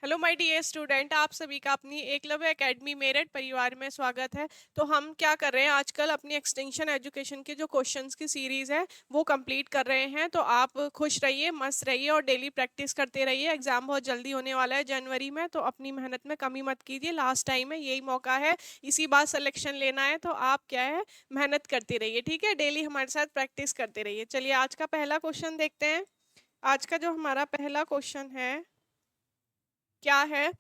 Hello my dear student, आप सभी का अपनी एकलव्य एकेडमी मेरठ परिवार में स्वागत है। तो हम क्या कर रहे हैं आजकल, अपनी एक्सटेंशन एजुकेशन के जो क्वेश्चंस की सीरीज़ है वो कंप्लीट कर रहे हैं। तो आप खुश रहिए, मस्त रहिए और डेली प्रैक्टिस करते रहिए। एग्ज़ाम बहुत जल्दी होने वाला है जनवरी में, तो अपनी मेहनत में कमी मत कीजिए। लास्ट टाइम है, यही मौका है, इसी बार सिलेक्शन लेना है। तो आप क्या है, मेहनत करते रहिए, ठीक है। डेली हमारे साथ प्रैक्टिस करते रहिए। चलिए आज का पहला क्वेश्चन देखते हैं। आज का जो हमारा पहला क्वेश्चन है क्या है,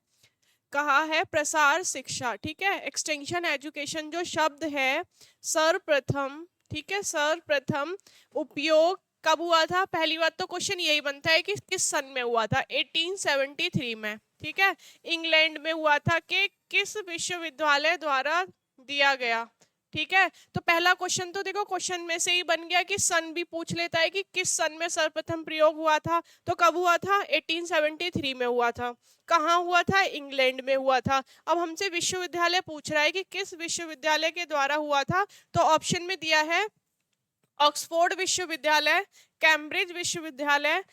कहा है प्रसार शिक्षा, ठीक है। एक्सटेंशन एजुकेशन जो शब्द है सर्वप्रथम, ठीक है, सर्वप्रथम उपयोग कब हुआ था। पहली बात तो क्वेश्चन यही बनता है कि किस सन में हुआ था। 1873 में, ठीक है, इंग्लैंड में हुआ था। कि किस विश्वविद्यालय द्वारा दिया गया, ठीक है। तो पहला क्वेश्चन तो देखो क्वेश्चन में से ही बन गया कि सन भी पूछ लेता है कि किस सन में सर्वप्रथम प्रयोग हुआ था। तो कब हुआ था, 1873 में हुआ था। कहाँ हुआ था, इंग्लैंड में हुआ था। अब हमसे विश्वविद्यालय पूछ रहा है कि किस विश्वविद्यालय के द्वारा हुआ था। तो ऑप्शन में दिया है ऑक्सफोर्ड विश्वविद्यालय, कैम्ब्रिज विश्वविद्यालय,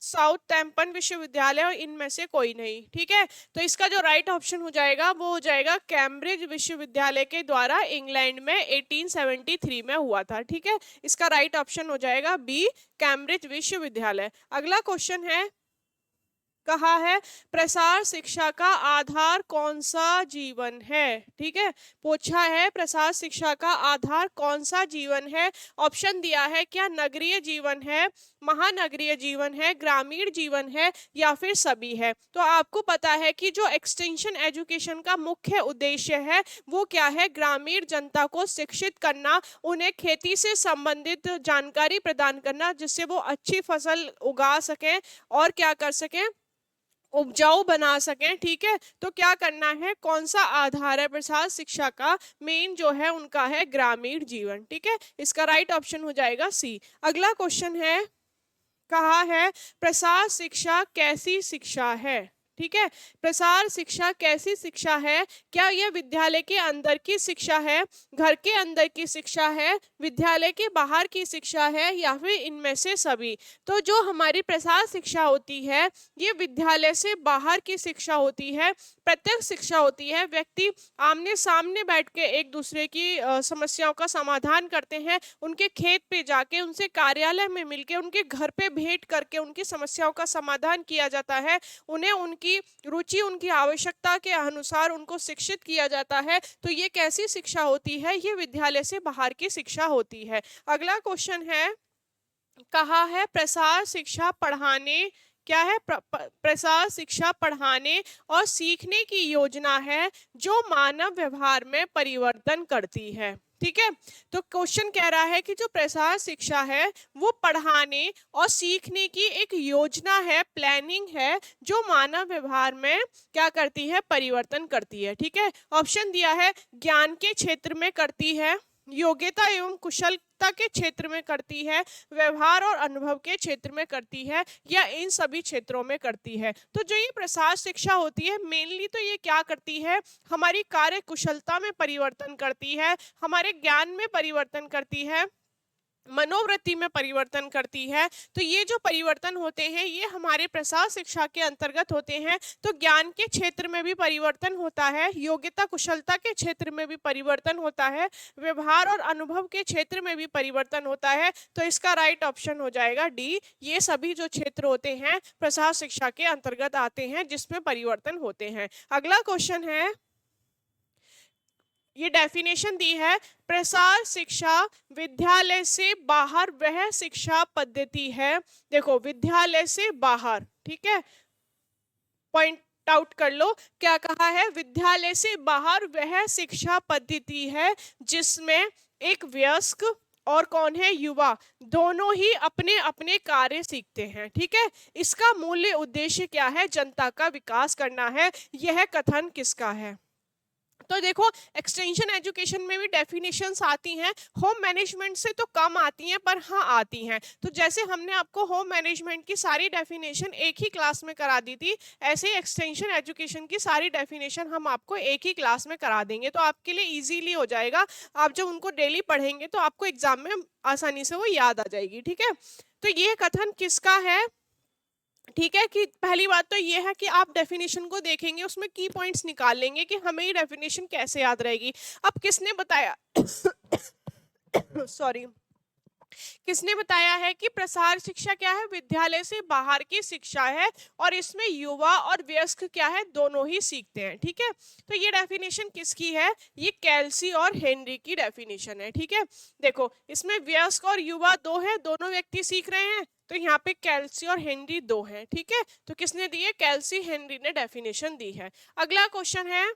साउथैम्पटन विश्वविद्यालय और इनमें से कोई नहीं, ठीक है। तो इसका जो राइट ऑप्शन हो जाएगा वो हो जाएगा कैम्ब्रिज विश्वविद्यालय के द्वारा इंग्लैंड में 1873 में हुआ था, ठीक है। इसका राइट ऑप्शन हो जाएगा बी, कैम्ब्रिज विश्वविद्यालय। अगला क्वेश्चन है, कहा है प्रसार शिक्षा का आधार कौन सा जीवन है, ठीक है। पूछा है प्रसार शिक्षा का आधार कौन सा जीवन है। ऑप्शन दिया है क्या नगरीय जीवन है, महानगरीय जीवन है, ग्रामीण जीवन है या फिर सभी है। तो आपको पता है कि जो एक्सटेंशन एजुकेशन का मुख्य उद्देश्य है वो क्या है, ग्रामीण जनता को शिक्षित करना, उन्हें खेती से संबंधित जानकारी प्रदान करना जिससे वो अच्छी फसल उगा सकें और क्या कर सकें, उपजाऊ बना सकें, ठीक है। तो क्या करना है, कौन सा आधार है प्रसार शिक्षा का, मेन जो है उनका है ग्रामीण जीवन, ठीक है। इसका राइट ऑप्शन हो जाएगा सी। अगला क्वेश्चन है, कहा है प्रसार शिक्षा कैसी शिक्षा है, ठीक है। प्रसार शिक्षा कैसी शिक्षा है, क्या यह विद्यालय के अंदर की शिक्षा है, घर के अंदर की शिक्षा है, विद्यालय के बाहर की शिक्षा है या फिर इनमें से सभी। तो जो हमारी प्रसार शिक्षा होती है ये विद्यालय से बाहर की शिक्षा होती है, प्रत्यक्ष शिक्षा होती है। व्यक्ति आमने सामने बैठ के एक दूसरे की समस्याओं का समाधान करते हैं, उनके खेत पे जाके, उनसे कार्यालय में मिलके, उनके घर पे भेंट करके उनकी समस्याओं का समाधान किया जाता है। उन्हें उनकी रुचि, उनकी आवश्यकता के अनुसार उनको शिक्षित किया जाता है। तो ये कैसी शिक्षा होती है, ये विद्यालय से बाहर की शिक्षा होती है। अगला क्वेश्चन है, कहा है प्रसार शिक्षा पढ़ाने, क्या है, प्रसार शिक्षा पढ़ाने और सीखने की योजना है जो मानव व्यवहार में परिवर्तन करती है, ठीक है। तो क्वेश्चन कह रहा है कि जो प्रसार शिक्षा है वो पढ़ाने और सीखने की एक योजना है, प्लानिंग है जो मानव व्यवहार में क्या करती है, परिवर्तन करती है, ठीक है। ऑप्शन दिया है ज्ञान के क्षेत्र में करती है, योग्यता एवं कुशलता के क्षेत्र में करती है, व्यवहार और अनुभव के क्षेत्र में करती है या इन सभी क्षेत्रों में करती है। तो जो ये प्रसार शिक्षा होती है मेनली तो ये क्या करती है, हमारी कार्य कुशलता में परिवर्तन करती है, हमारे ज्ञान में परिवर्तन करती है, मनोवृत्ति में परिवर्तन करती है। तो ये जो परिवर्तन होते हैं ये हमारे प्रसार शिक्षा के अंतर्गत होते हैं। तो ज्ञान के क्षेत्र में भी परिवर्तन होता है, योग्यता कुशलता के क्षेत्र में भी परिवर्तन होता है, व्यवहार और अनुभव के क्षेत्र में भी परिवर्तन होता है। तो इसका राइट ऑप्शन हो जाएगा डी, ये सभी जो क्षेत्र होते हैं प्रसार शिक्षा के अंतर्गत आते हैं जिसमें परिवर्तन होते हैं। अगला क्वेश्चन है, ये डेफिनेशन दी है, प्रसार शिक्षा विद्यालय से बाहर वह शिक्षा पद्धति है। देखो विद्यालय से बाहर, ठीक है, पॉइंट आउट कर लो, क्या कहा है, विद्यालय से बाहर वह शिक्षा पद्धति है जिसमें एक वयस्क और कौन है, युवा, दोनों ही अपने अपने कार्य सीखते हैं, ठीक है। इसका मूल्य उद्देश्य क्या है, जनता का विकास करना है। यह कथन किसका है। तो देखो एक्सटेंशन एजुकेशन में भी डेफिनेशंस आती हैं, होम मैनेजमेंट से तो कम आती हैं पर हाँ आती हैं। तो जैसे हमने आपको होम मैनेजमेंट की सारी डेफिनेशन एक ही क्लास में करा दी थी, ऐसे ही एक्सटेंशन एजुकेशन की सारी डेफिनेशन हम आपको एक ही क्लास में करा देंगे। तो आपके लिए ईजीली हो जाएगा, आप जब उनको डेली पढ़ेंगे तो आपको एग्जाम में आसानी से वो याद आ जाएगी, ठीक है। तो ये कथन किसका है, ठीक है, कि पहली बात तो ये है कि आप डेफिनेशन को देखेंगे, उसमें की पॉइंट्स निकाल लेंगे कि हमें ये डेफिनेशन कैसे याद रहेगी। अब किसने बताया सॉरी, किसने बताया है कि प्रसार शिक्षा क्या है? विद्यालय से बाहर की शिक्षा है, और इसमें युवा और वयस्क क्या है? दोनों ही सीखते हैं। ठीक है, तो ये डेफिनेशन किसकी है? ये केल्सी और हेनरी की डेफिनेशन है। ठीक है, देखो इसमें वयस्क और युवा दो है, दोनों व्यक्ति सीख रहे हैं, तो यहाँ पे केल्सी और हेनरी दो हैं। ठीक है, तो किसने दी है? केल्सी हेनरी ने डेफिनेशन दी है। अगला क्वेश्चन है,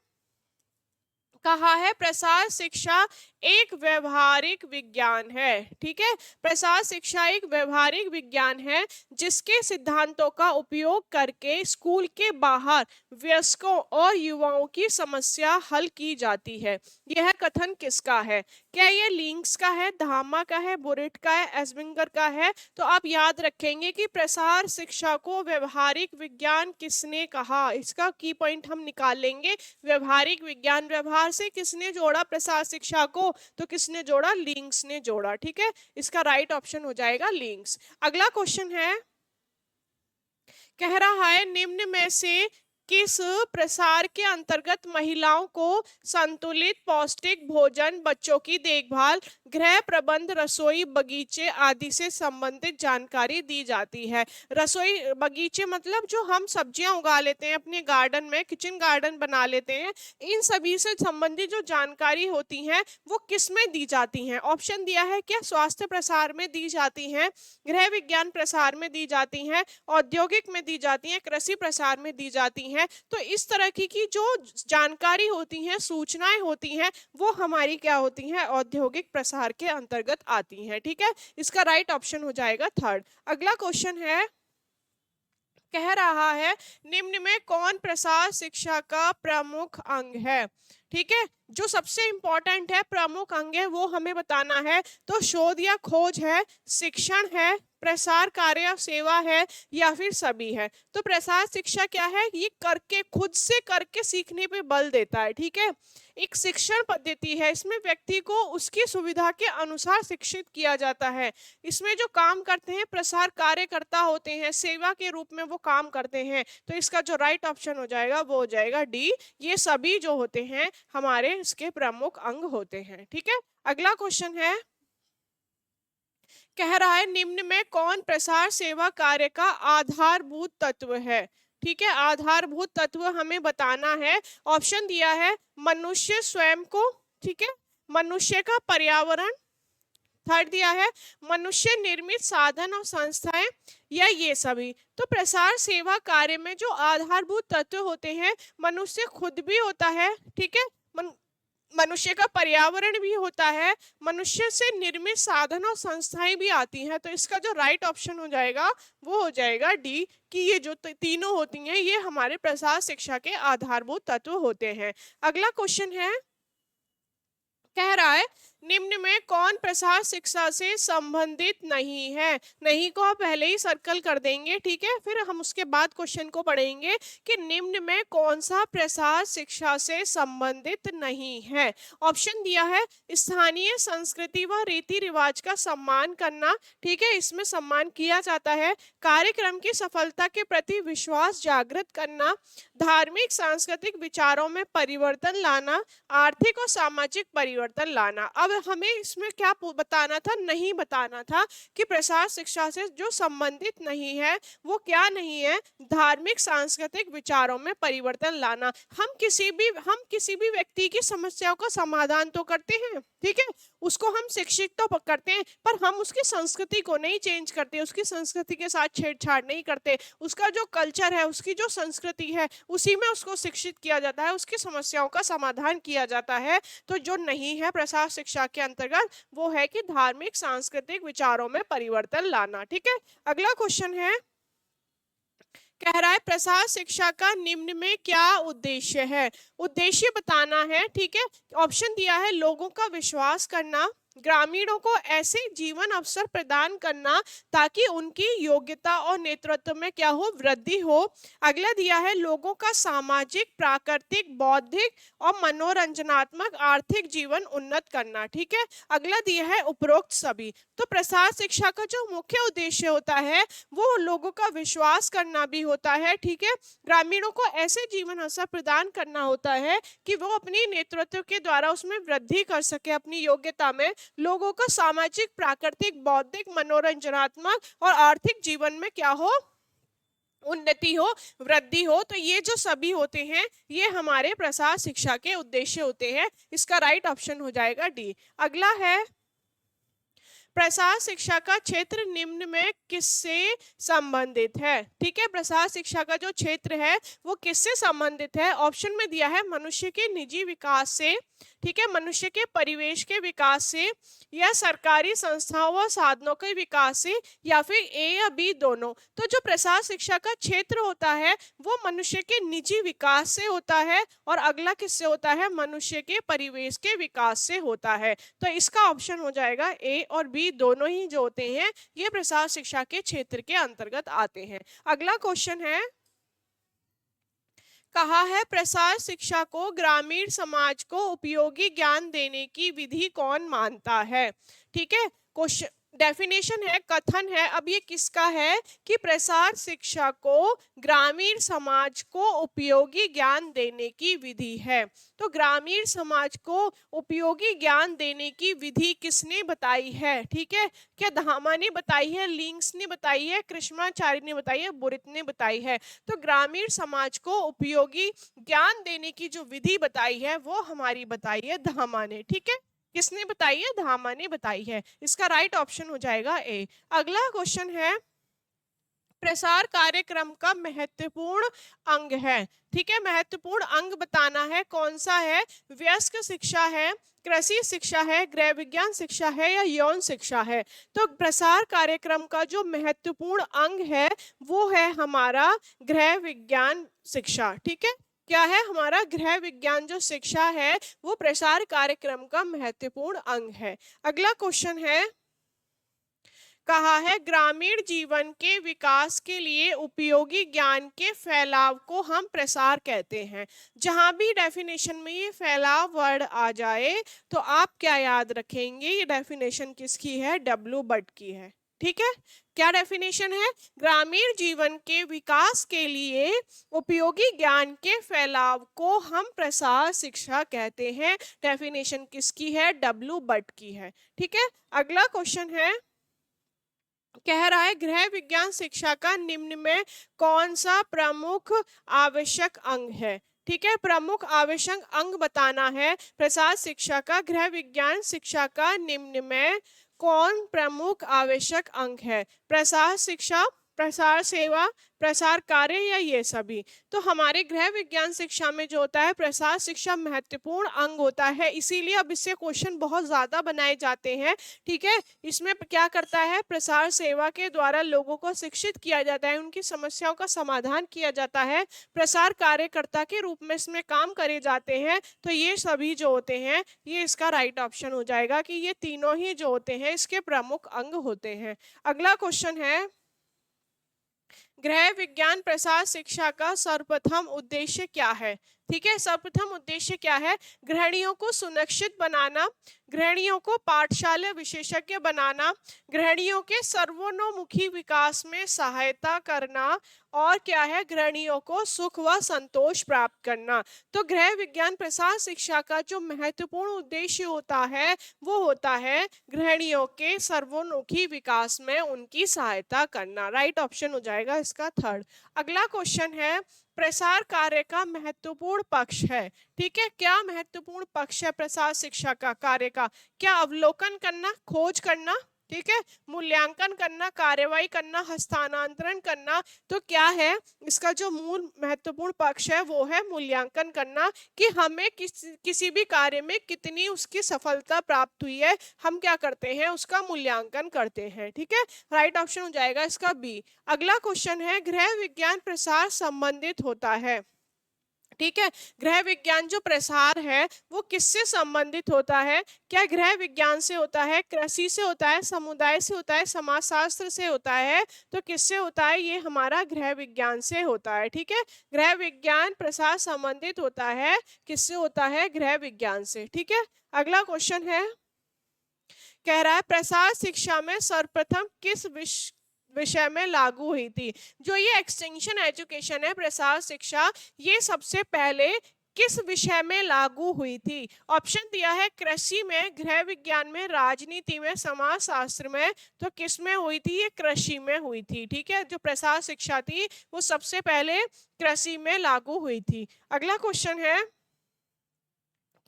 कहा है प्रसार शिक्षा एक व्यवहारिक विज्ञान है। ठीक है, प्रसार शिक्षा एक व्यवहारिक विज्ञान है जिसके सिद्धांतों का उपयोग करके स्कूल के बाहर वयस्कों और युवाओं की समस्या हल की जाती है। यह कथन किसका है? क्या ये लिंक्स का है, धामा का है, बुरिट का है, एस्बिंगर का है? तो आप याद रखेंगे कि प्रसार शिक्षा को व्यवहारिक विज्ञान किसने कहा, इसका की पॉइंट हम निकाल लेंगे। व्यवहारिक विज्ञान, व्यवहार से किसने जोड़ा प्रसार शिक्षा को? तो किसने जोड़ा? लिंक्स ने जोड़ा। ठीक है, इसका राइट ऑप्शन हो जाएगा लिंक्स। अगला क्वेश्चन है, कह रहा है निम्न में से किस प्रसार के अंतर्गत महिलाओं को संतुलित पौष्टिक भोजन, बच्चों की देखभाल, गृह प्रबंध, रसोई बगीचे आदि से संबंधित जानकारी दी जाती है? रसोई बगीचे मतलब जो हम सब्जियां उगा लेते हैं अपने गार्डन में, किचन गार्डन बना लेते हैं, इन सभी से संबंधित जो जानकारी होती है वो किस में दी जाती हैं? ऑप्शन दिया है क्या? स्वास्थ्य प्रसार में दी जाती हैं, गृह विज्ञान प्रसार में दी जाती हैं, औद्योगिक में दी जाती हैं, कृषि प्रसार में दी जाती हैं। तो इस तरह की जो जानकारी होती हैं, सूचनाएं होती हैं, वो हमारी क्या होती हैं? औद्योगिक प्रसार के अंतर्गत आती हैं। ठीक है, इसका राइट ऑप्शन हो जाएगा थर्ड। अगला क्वेश्चन है, कह रहा है निम्न में कौन प्रसार शिक्षा का प्रमुख अंग है? ठीक है, जो सबसे इंपॉर्टेंट है, प्रमुख अंग है, वो हमें बताना है। तो शोध या खोज है, शिक्षण है, प्रसार कार्य सेवा है, या फिर सभी है? तो प्रसार शिक्षा क्या है? ये करके, खुद से करके सीखने पे बल देता है। ठीक है, एक शिक्षण पद्धति है, इसमें व्यक्ति को उसकी सुविधा के अनुसार शिक्षित किया जाता है। इसमें जो काम करते हैं प्रसार कार्यकर्ता होते हैं, सेवा के रूप में वो काम करते हैं। तो इसका जो राइट ऑप्शन हो जाएगा वो हो जाएगा डी, ये सभी जो होते हैं हमारे इसके प्रमुख अंग होते हैं। ठीक है, अगला क्वेश्चन है, कह रहा है निम्न में कौन प्रसार सेवा कार्य का आधारभूत तत्व है? ठीक है, आधारभूत तत्व हमें बताना है। ऑप्शन दिया है मनुष्य स्वयं को, ठीक है, मनुष्य का पर्यावरण, थर्ड दिया है मनुष्य निर्मित साधन और संस्थाएं, या ये सभी। तो प्रसार सेवा कार्य में जो आधारभूत तत्व होते हैं, मनुष्य खुद भी होता है, ठीक है, मनुष्य का पर्यावरण भी होता है, मनुष्य से निर्मित साधन और संस्थाएं भी आती हैं। तो इसका जो राइट ऑप्शन हो जाएगा वो हो जाएगा डी, कि ये जो तीनों होती हैं ये हमारे प्रसार शिक्षा के आधारभूत तत्व होते हैं। अगला क्वेश्चन है, कह रहा है निम्न में कौन प्रसार शिक्षा से संबंधित नहीं है? नहीं को आप पहले ही सर्कल कर देंगे। ठीक है, फिर हम उसके बाद क्वेश्चन को पढ़ेंगे कि निम्न में कौन सा प्रसार शिक्षा से संबंधित नहीं है। ऑप्शन दिया है स्थानीय संस्कृति व रीति रिवाज का सम्मान करना, ठीक है, इसमें सम्मान किया जाता है, कार्यक्रम की सफलता के प्रति विश्वास जागृत करना, धार्मिक सांस्कृतिक विचारों में परिवर्तन लाना, आर्थिक और सामाजिक परिवर्तन लाना। अब हमें इसमें क्या बताना था? नहीं बताना था कि प्रसार शिक्षा से जो संबंधित नहीं है वो क्या नहीं है? धार्मिक सांस्कृतिक विचारों में परिवर्तन लाना। हम किसी भी व्यक्ति की समस्याओं का समाधान तो करते हैं, ठीक है, उसको हम शिक्षित तो करते हैं, पर हम उसकी संस्कृति को नहीं चेंज करते, उसकी संस्कृति के साथ छेड़छाड़ नहीं करते, उसका जो कल्चर है, उसकी जो संस्कृति है, उसी में उसको शिक्षित किया जाता है, उसकी समस्याओं का समाधान किया जाता है। तो जो नहीं है प्रसार शिक्षा के अंतर्गत वो है कि धार्मिक सांस्कृतिक विचारों में परिवर्तन लाना। ठीक है, अगला क्वेश्चन है, कह रहा है प्रसार शिक्षा का निम्न में क्या उद्देश्य है? उद्देश्य बताना है। ठीक है, ऑप्शन दिया है लोगों का विश्वास करना, ग्रामीणों को ऐसे जीवन अवसर प्रदान करना ताकि उनकी योग्यता और नेतृत्व में क्या हो, वृद्धि हो। अगला दिया है लोगों का सामाजिक, प्राकृतिक, बौद्धिक और मनोरंजनात्मक आर्थिक जीवन उन्नत करना। ठीक है, अगला दिया है उपरोक्त सभी। तो प्रसार शिक्षा का जो मुख्य उद्देश्य होता है वो लोगों का विश्वास करना भी होता है। ठीक है, ग्रामीणों को ऐसे जीवन अवसर प्रदान करना होता है कि वो अपनी नेतृत्व के द्वारा उसमें वृद्धि कर सके, अपनी योग्यता में, लोगों का सामाजिक, प्राकृतिक, बौद्धिक, मनोरंजनात्मक और आर्थिक जीवन में क्या हो, उन्नति हो, वृद्धि हो। तो ये जो सभी होते हैं ये हमारे प्रसार शिक्षा के उद्देश्य होते हैं। इसका राइट ऑप्शन हो जाएगा डी। अगला है प्रसार शिक्षा का क्षेत्र निम्न में किससे संबंधित है। ठीक है, प्रसार शिक्षा का जो क्षेत्र है वो किससे संबंधित है। ऑप्शन में दिया है मनुष्य के निजी विकास से, ठीक है, मनुष्य के परिवेश के विकास से, या सरकारी संस्थाओं व साधनों के विकास से, या फिर ए या बी दोनों। तो जो प्रसार शिक्षा का क्षेत्र होता है वो मनुष्य के निजी विकास से होता है, और अगला किससे होता है, मनुष्य के परिवेश के विकास से होता है। तो इसका ऑप्शन हो जाएगा ए और बी दोनों ही जो होते हैं ये प्रसार शिक्षा के क्षेत्र के अंतर्गत आते हैं। अगला क्वेश्चन है, कहा है प्रसार शिक्षा को ग्रामीण समाज को उपयोगी ज्ञान देने की विधि कौन मानता है। ठीक है, क्वेश्चन डेफिनेशन है, कथन है। अब ये किसका है कि प्रसार शिक्षा को ग्रामीण समाज को उपयोगी ज्ञान देने की विधि है। तो ग्रामीण समाज को उपयोगी ज्ञान देने की विधि किसने बताई है। ठीक है, क्या धामा ने बताई है, लिंक्स ने बताई है, कृष्णाचार्य ने बताई है, बुरित ने बताई है। तो ग्रामीण समाज को उपयोगी ज्ञान देने की जो विधि बताई है वो हमारी बताई है धामा ने। ठीक है, किसने बताई है, धामा ने बताई है। इसका राइट ऑप्शन हो जाएगा ए। अगला क्वेश्चन है, प्रसार कार्यक्रम का महत्वपूर्ण अंग है। ठीक है, महत्वपूर्ण अंग बताना है, कौन सा है, वयस्क शिक्षा है, कृषि शिक्षा है, गृह विज्ञान शिक्षा है, या यौन शिक्षा है। तो प्रसार कार्यक्रम का जो महत्वपूर्ण अंग है वो है हमारा गृह विज्ञान शिक्षा। ठीक है, क्या है, हमारा गृह विज्ञान जो शिक्षा है वो प्रसार कार्यक्रम का महत्वपूर्ण अंग है। अगला क्वेश्चन है, कहा है ग्रामीण जीवन के विकास के लिए उपयोगी ज्ञान के फैलाव को हम प्रसार कहते हैं। जहां भी डेफिनेशन में ये फैलाव वर्ड आ जाए तो आप क्या याद रखेंगे, ये डेफिनेशन किसकी है, डब्ल्यू बट की है। ठीक है, क्या डेफिनेशन है, ग्रामीण जीवन के विकास के लिए उपयोगी ज्ञान के फैलाव को हम प्रसार शिक्षा कहते हैं। डेफिनेशन किसकी है, डब्ल्यू बट की है। ठीक है, अगला क्वेश्चन है, कह रहा है गृह विज्ञान शिक्षा का निम्न में कौन सा प्रमुख आवश्यक अंग है। ठीक है, प्रमुख आवश्यक अंग बताना है प्रसार शिक्षा का। गृह विज्ञान शिक्षा का निम्न में कौन प्रमुख आवश्यक अंग है, प्रसार शिक्षा, प्रसार सेवा, प्रसार कार्य, या ये सभी। तो हमारे गृह विज्ञान शिक्षा में जो होता है प्रसार शिक्षा महत्वपूर्ण अंग होता है, इसीलिए अब इससे क्वेश्चन बहुत ज्यादा बनाए जाते हैं। ठीक है, इसमें क्या करता है, प्रसार सेवा के द्वारा लोगों को शिक्षित किया जाता है, उनकी समस्याओं का समाधान किया जाता है, प्रसार कार्यकर्ता के रूप में इसमें काम करे जाते हैं। तो ये सभी जो होते हैं ये इसका राइट ऑप्शन हो जाएगा कि ये तीनों ही जो होते हैं इसके प्रमुख अंग होते हैं। अगला क्वेश्चन है, गृह विज्ञान प्रसार शिक्षा का सर्वप्रथम उद्देश्य क्या है। ठीक है, सर्वप्रथम उद्देश्य क्या है, गृहिणियों को सुरक्षित बनाना, गृहिणियों को पाठशाला विशेषज्ञ बनाना, गृहिणियों के सर्वोन्मुखी विकास में सहायता करना, और क्या है, गृहिणियों को सुख व संतोष प्राप्त करना। तो गृह विज्ञान प्रसार शिक्षा का जो महत्वपूर्ण उद्देश्य होता है वो होता है गृहिणियों के सर्वोन्मुखी विकास में उनकी सहायता करना। राइट ऑप्शन हो जाएगा इसका थर्ड। अगला क्वेश्चन है, प्रसार कार्य का महत्वपूर्ण पक्ष है। ठीक है, क्या महत्वपूर्ण पक्ष है प्रसार शिक्षा का कार्य का, क्या अवलोकन करना, खोज करना, ठीक है, मूल्यांकन करना, कार्यवाही करना, हस्तांतरण करना। तो क्या है इसका जो मूल महत्वपूर्ण पक्ष है वो है मूल्यांकन करना, कि हमें किसी भी कार्य में कितनी उसकी सफलता प्राप्त हुई है, हम क्या करते हैं उसका मूल्यांकन करते हैं। ठीक है, राइट ऑप्शन हो जाएगा इसका बी। अगला क्वेश्चन है, गृह विज्ञान प्रसार संबंधित होता है ठीक है। गृह विज्ञान जो प्रसार है वो किससे संबंधित होता है? क्या गृह विज्ञान से होता है, कृषि से होता है, समुदाय से होता है, समाजशास्त्र से होता है? तो किससे होता है? ये हमारा गृह विज्ञान से होता है। ठीक है, गृह विज्ञान प्रसार संबंधित होता है, किससे होता है? गृह विज्ञान से। ठीक है, अगला क्वेश्चन है, कह रहा है प्रसार शिक्षा में सर्वप्रथम किस विषय में लागू हुई थी? जो ये एक्सटेंशन एजुकेशन है, प्रसार शिक्षा, ये सबसे पहले किस विषय में लागू हुई थी? ऑप्शन दिया है कृषि में, गृह विज्ञान में, राजनीति में, समाजशास्त्र में। तो किस में हुई थी? ये कृषि में हुई थी। ठीक है, जो प्रसार शिक्षा थी वो सबसे पहले कृषि में लागू हुई थी। अगला क्वेश्चन है,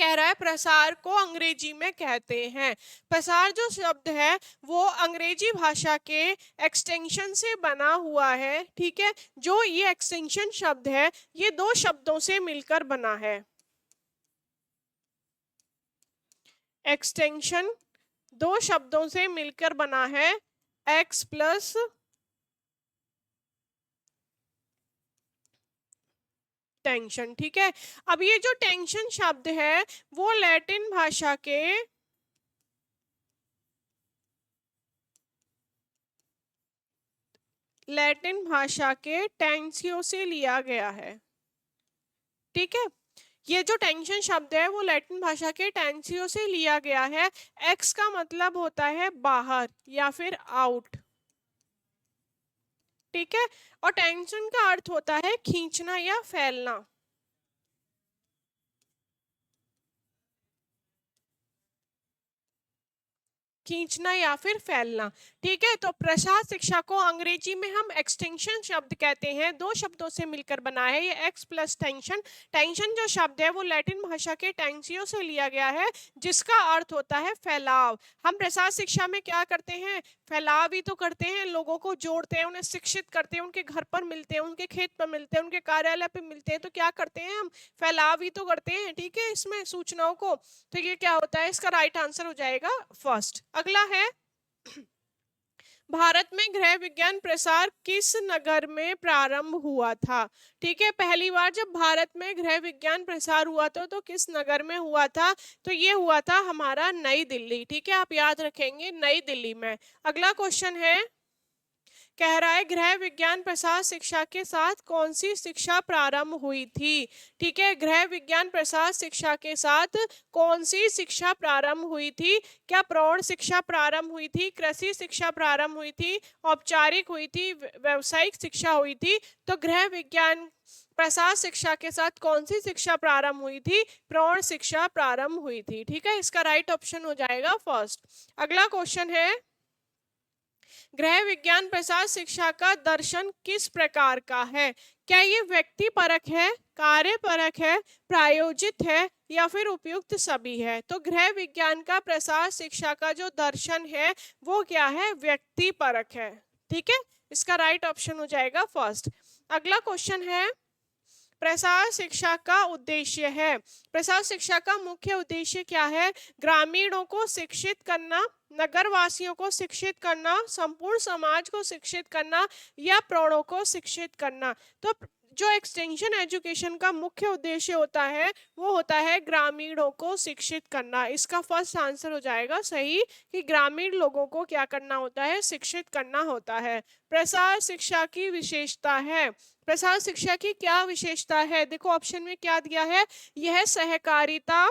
कह रहा है प्रसार को अंग्रेजी में कहते हैं। प्रसार जो शब्द है वो अंग्रेजी भाषा के एक्सटेंशन से बना हुआ है। ठीक है, जो ये एक्सटेंशन शब्द है ये दो शब्दों से मिलकर बना है। एक्सटेंशन दो शब्दों से मिलकर बना है, एक्स प्लस टेंशन। ठीक है, अब ये जो टेंशन शब्द है वो लैटिन भाषा के टेंसियो से लिया गया है। ठीक है, ये जो टेंशन शब्द है वो लैटिन भाषा के टेंसियो से लिया गया है। एक्स का मतलब होता है बाहर या फिर आउट। ठीक है, और टेंशन का अर्थ होता है खींचना या फैलना। खींचना या फिर फैलना। ठीक है, तो प्रसार शिक्षा को अंग्रेजी में हम एक्सटेंशन शब्द कहते हैं, दो शब्दों से मिलकर बना है ये एक्स प्लस टेंशन। टेंशन जो शब्द है वो लैटिन भाषा के टेंसियो से लिया गया है, जिसका अर्थ होता है फैलाव। हम प्रसार शिक्षा में क्या करते हैं? फैलाव ही तो करते हैं, लोगों को जोड़ते हैं, उन्हें शिक्षित करते हैं, उनके घर पर मिलते हैं, उनके खेत पर मिलते हैं, उनके कार्यालय पर मिलते हैं। तो क्या करते हैं? हम फैलाव ही तो करते हैं। ठीक है, इसमें सूचनाओं को। तो ये क्या होता है? इसका राइट आंसर हो जाएगा फर्स्ट। अगला है, भारत में गृह विज्ञान प्रसार किस नगर में प्रारंभ हुआ था? ठीक है, पहली बार जब भारत में गृह विज्ञान प्रसार हुआ था तो किस नगर में हुआ था? तो ये हुआ था हमारा नई दिल्ली। ठीक है, आप याद रखेंगे, नई दिल्ली में। अगला क्वेश्चन है, कह रहा है गृह विज्ञान प्रसार शिक्षा के साथ कौन सी शिक्षा प्रारंभ हुई थी? ठीक है, गृह विज्ञान प्रसार शिक्षा के साथ कौन सी शिक्षा प्रारंभ हुई थी? क्या प्रौढ़ शिक्षा प्रारंभ हुई थी, कृषि शिक्षा प्रारंभ हुई थी, औपचारिक हुई थी, व्यावसायिक शिक्षा हुई थी? तो गृह विज्ञान प्रसार शिक्षा के साथ कौन सी शिक्षा प्रारंभ हुई थी? प्रौढ़ शिक्षा प्रारंभ हुई थी। ठीक है, इसका राइट ऑप्शन हो जाएगा फर्स्ट। अगला क्वेश्चन है, गृह विज्ञान प्रसार शिक्षा का दर्शन किस प्रकार का है? क्या ये व्यक्ति परक है, कार्य परक है, प्रायोजित है या फिर उपयुक्त सभी है? तो गृह विज्ञान का प्रसार शिक्षा का जो दर्शन है वो क्या है? व्यक्ति परक है। ठीक है, इसका राइट ऑप्शन हो जाएगा फर्स्ट। अगला क्वेश्चन है, प्रसार शिक्षा का उद्देश्य है। प्रसार शिक्षा का मुख्य उद्देश्य क्या है? ग्रामीणों को शिक्षित करना, नगर वासियों को शिक्षित करना, संपूर्ण समाज को शिक्षित करना या प्रौढ़ों को शिक्षित करना? तो जो एक्सटेंशन एजुकेशन का मुख्य उद्देश्य होता है वो होता है ग्रामीणों को शिक्षित करना। इसका फर्स्ट आंसर हो जाएगा सही, कि ग्रामीण लोगों को क्या करना होता है? शिक्षित करना होता है। प्रसार शिक्षा की विशेषता है। प्रसार शिक्षा की क्या विशेषता है? देखो ऑप्शन में क्या दिया है, यह सहकारिता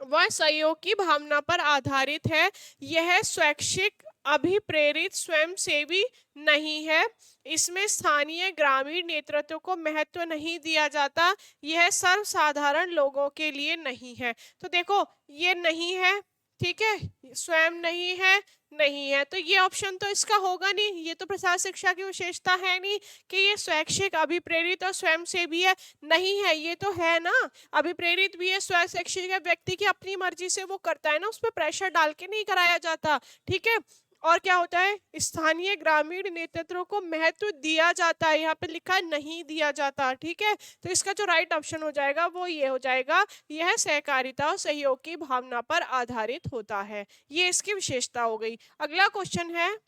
व सहयोग की भावना पर आधारित है, यह स्वैच्छिक अभिप्रेरित स्वयंसेवी नहीं है, इसमें स्थानीय ग्रामीण नेतृत्व को महत्व नहीं दिया जाता, यह सर्वसाधारण लोगों के लिए नहीं है। तो देखो ये नहीं है, ठीक है, स्वयं नहीं है, नहीं है, तो ये ऑप्शन तो इसका होगा नहीं, ये तो प्रसार शिक्षा की विशेषता है नहीं कि ये स्वैच्छिक अभिप्रेरित और स्वयं से भी है। नहीं है, ये तो है ना, अभिप्रेरित भी है, स्वैच्छिक है, व्यक्ति की अपनी मर्जी से वो करता है ना, उस पर प्रेशर डाल के नहीं कराया जाता। ठीक है, और क्या होता है? स्थानीय ग्रामीण नेतृत्व को महत्व दिया जाता है, यहाँ पे लिखा है नहीं दिया जाता। ठीक है, तो इसका जो राइट ऑप्शन हो जाएगा वो ये हो जाएगा, यह सहकारिता और सहयोग की भावना पर आधारित होता है। ये इसकी विशेषता हो गई। अगला क्वेश्चन है,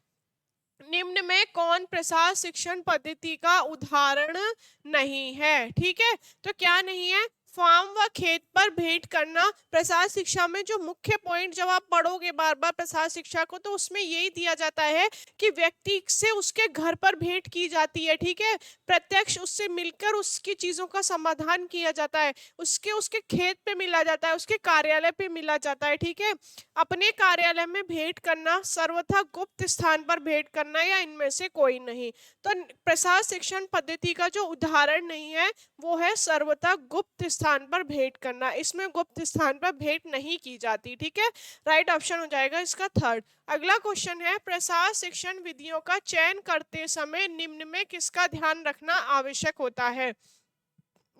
निम्न में कौन प्रसार शिक्षण पद्धति का उदाहरण नहीं है? ठीक है, तो क्या नहीं है? फार्म व खेत पर भेंट करना प्रसार शिक्षा में जो मुख्य पॉइंट, जब आप पढ़ोगे बार बार प्रसार शिक्षा को, तो उसमें यही दिया जाता है कि व्यक्ति से उसके घर पर भेंट की जाती है। ठीक है, प्रत्यक्ष उससे मिलकर उसकी चीजों का समाधान किया जाता है, उसके उसके खेत पे मिला जाता है, उसके कार्यालय पे मिला जाता है। ठीक है, अपने कार्यालय में भेंट करना, सर्वथा गुप्त स्थान पर भेंट करना, या इनमें से कोई नहीं। तो प्रसार शिक्षण पद्धति का जो उदाहरण नहीं है वो है सर्वथा गुप्त स्थान पर भेंट करना, इसमें गुप्त स्थान पर भेंट नहीं की जाती। ठीक है, राइट ऑप्शन हो जाएगा इसका थर्ड। अगला क्वेश्चन है, प्रसार शिक्षण विधियों का चयन करते समय निम्न में किसका ध्यान रखना आवश्यक होता है?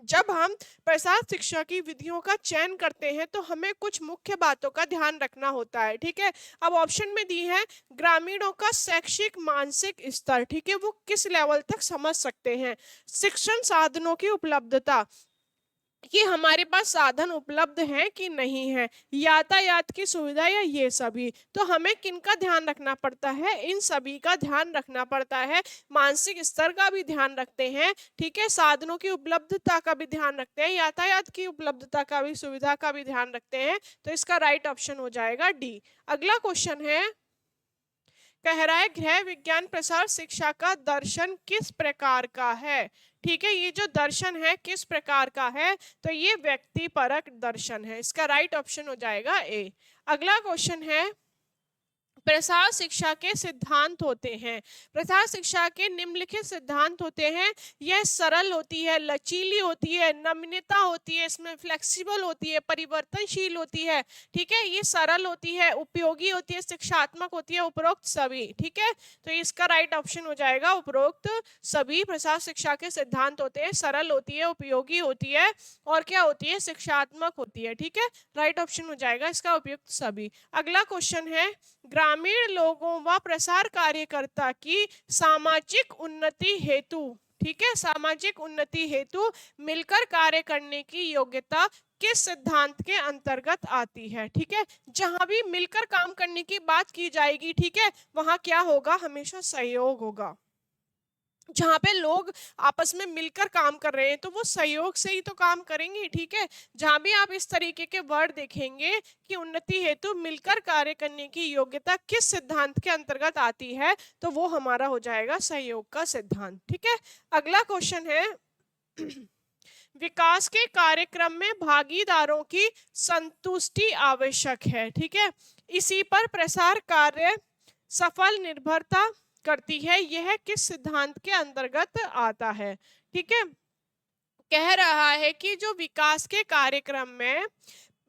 जब हम प्रसार शिक्षा की विधियों का चयन करते हैं तो हमें कुछ मुख्य बातों का ध्यान रखना होता है। ठीक है, अब ऑप्शन में दी है ग्रामीणों का शैक्षिक मानसिक स्तर, ठीक है, वो किस लेवल तक समझ सकते हैं, शिक्षण साधनों की उपलब्धता, कि हमारे पास साधन उपलब्ध हैं कि नहीं है, यातायात की सुविधा, या ये सभी। तो हमें किनका ध्यान रखना पड़ता है? इन सभी का ध्यान रखना पड़ता है। मानसिक स्तर का भी ध्यान रखते हैं, ठीक है, साधनों की उपलब्धता का भी ध्यान रखते हैं, यातायात की उपलब्धता का भी, सुविधा का भी ध्यान रखते हैं। तो इसका राइट ऑप्शन हो जाएगा डी। अगला क्वेश्चन है, कह रहा है गृह विज्ञान प्रसार शिक्षा का दर्शन किस प्रकार का है? ठीक है, ये जो दर्शन है किस प्रकार का है? तो ये व्यक्तिपरक दर्शन है, इसका राइट ऑप्शन हो जाएगा ए। अगला क्वेश्चन है, प्रसार शिक्षा के सिद्धांत होते हैं, प्रसार शिक्षा के निम्नलिखित सिद्धांत होते हैं, यह सरल होती है, लचीली होती है, नम्यता होती है, इसमें फ्लेक्सिबल होती है, परिवर्तनशील होती है। ठीक है, ये सरल होती है, उपयोगी होती है, शिक्षात्मक होती है, उपरोक्त सभी। ठीक है, तो इसका राइट ऑप्शन हो जाएगा उपरोक्त सभी प्रसार शिक्षा के सिद्धांत होते हैं, सरल होती है, उपयोगी होती है, और क्या होती है? शिक्षात्मक होती है। ठीक है, राइट ऑप्शन हो जाएगा इसका उपयुक्त सभी। अगला क्वेश्चन है, ग्रामीण लोगों व प्रसार कार्यकर्ता की सामाजिक उन्नति हेतु, ठीक है, सामाजिक उन्नति हेतु मिलकर कार्य करने की योग्यता किस सिद्धांत के अंतर्गत आती है? ठीक है, जहां भी मिलकर काम करने की बात की जाएगी, ठीक है, वहां क्या होगा? हमेशा सहयोग होगा। जहाँ पे लोग आपस में मिलकर काम कर रहे हैं तो वो सहयोग से ही तो काम करेंगे। ठीक है, जहाँ भी आप इस तरीके के वर्ड देखेंगे कि उन्नति हेतु मिलकर कार्य करने की योग्यता किस सिद्धांत के अंतर्गत आती है, तो वो हमारा हो जाएगा सहयोग का सिद्धांत। ठीक है, अगला क्वेश्चन है, विकास के कार्यक्रम में भागीदारों की संतुष्टि आवश्यक है। ठीक है, इसी पर प्रसार कार्य सफल निर्भरता करती है, यह किस सिद्धांत के अंतर्गत आता है? ठीक है, कह रहा है कि जो विकास के कार्यक्रम में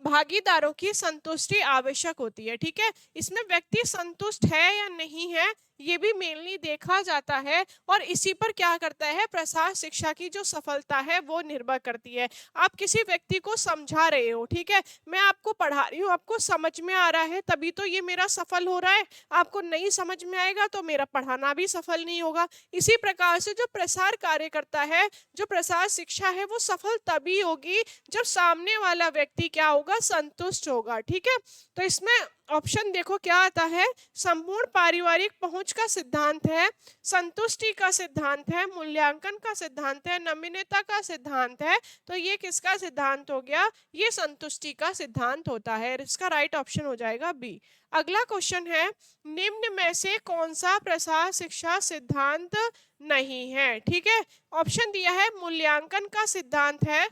भागीदारों की संतुष्टि आवश्यक होती है। ठीक है, इसमें व्यक्ति संतुष्ट है या नहीं है ये भी मेनली देखा जाता है, और इसी पर क्या करता है? प्रसार शिक्षा की जो सफलता है वो निर्भर करती है। आप किसी व्यक्ति को समझा रहे हो, ठीक है, मैं आपको पढ़ा रही हूँ, आपको समझ में आ रहा है तभी तो ये मेरा सफल हो रहा है, आपको नहीं समझ में आएगा तो मेरा पढ़ाना भी सफल नहीं होगा। इसी प्रकार से जो प्रसार कार्य करता है, जो प्रसार शिक्षा है, वो सफल तभी होगी जब सामने वाला व्यक्ति क्या होगा? संतुष्ट होगा। ठीक है, तो इसमें ऑप्शन देखो क्या आता है, संपूर्ण पारिवारिक पहुंच का सिद्धांत है, संतुष्टि का सिद्धांत है, मूल्यांकन का सिद्धांत है, नम्यता का सिद्धांत है। तो ये किसका सिद्धांत हो गया? ये संतुष्टि का सिद्धांत होता है, इसका राइट ऑप्शन हो जाएगा बी। अगला क्वेश्चन है, निम्न में से कौन सा प्रसार शिक्षा सिद्धांत नहीं है? ठीक है, ऑप्शन दिया है मूल्यांकन का सिद्धांत है,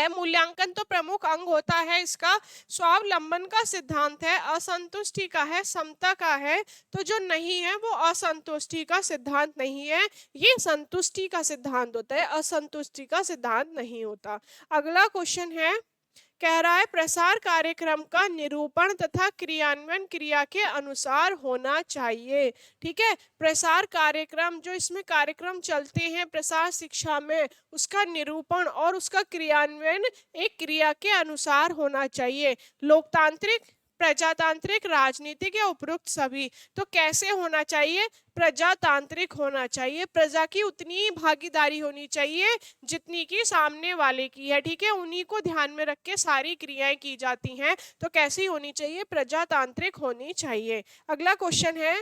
मूल्यांकन तो प्रमुख अंग होता है इसका, स्वावलंबन का सिद्धांत है, असंतुष्टि का है, समता का है। तो जो नहीं है वो असंतुष्टि का सिद्धांत नहीं है, ये संतुष्टि का सिद्धांत होता है, असंतुष्टि का सिद्धांत नहीं होता। अगला क्वेश्चन है, कह रहा है प्रसार कार्यक्रम का निरूपण तथा क्रियान्वयन क्रिया के अनुसार होना चाहिए। ठीक है, प्रसार कार्यक्रम, जो इसमें कार्यक्रम चलते हैं प्रसार शिक्षा में, उसका निरूपण और उसका क्रियान्वयन एक क्रिया के अनुसार होना चाहिए। लोकतांत्रिक, प्रजातांत्रिक, राजनीतिक या उपरोक्त सभी। तो कैसे होना चाहिए? प्रजातांत्रिक होना चाहिए, प्रजा की उतनी ही भागीदारी होनी चाहिए जितनी की सामने वाले की है। ठीक है, उन्हीं को ध्यान में रख के सारी क्रियाएं की जाती हैं। तो कैसी होनी चाहिए? प्रजातांत्रिक होनी चाहिए। अगला क्वेश्चन है,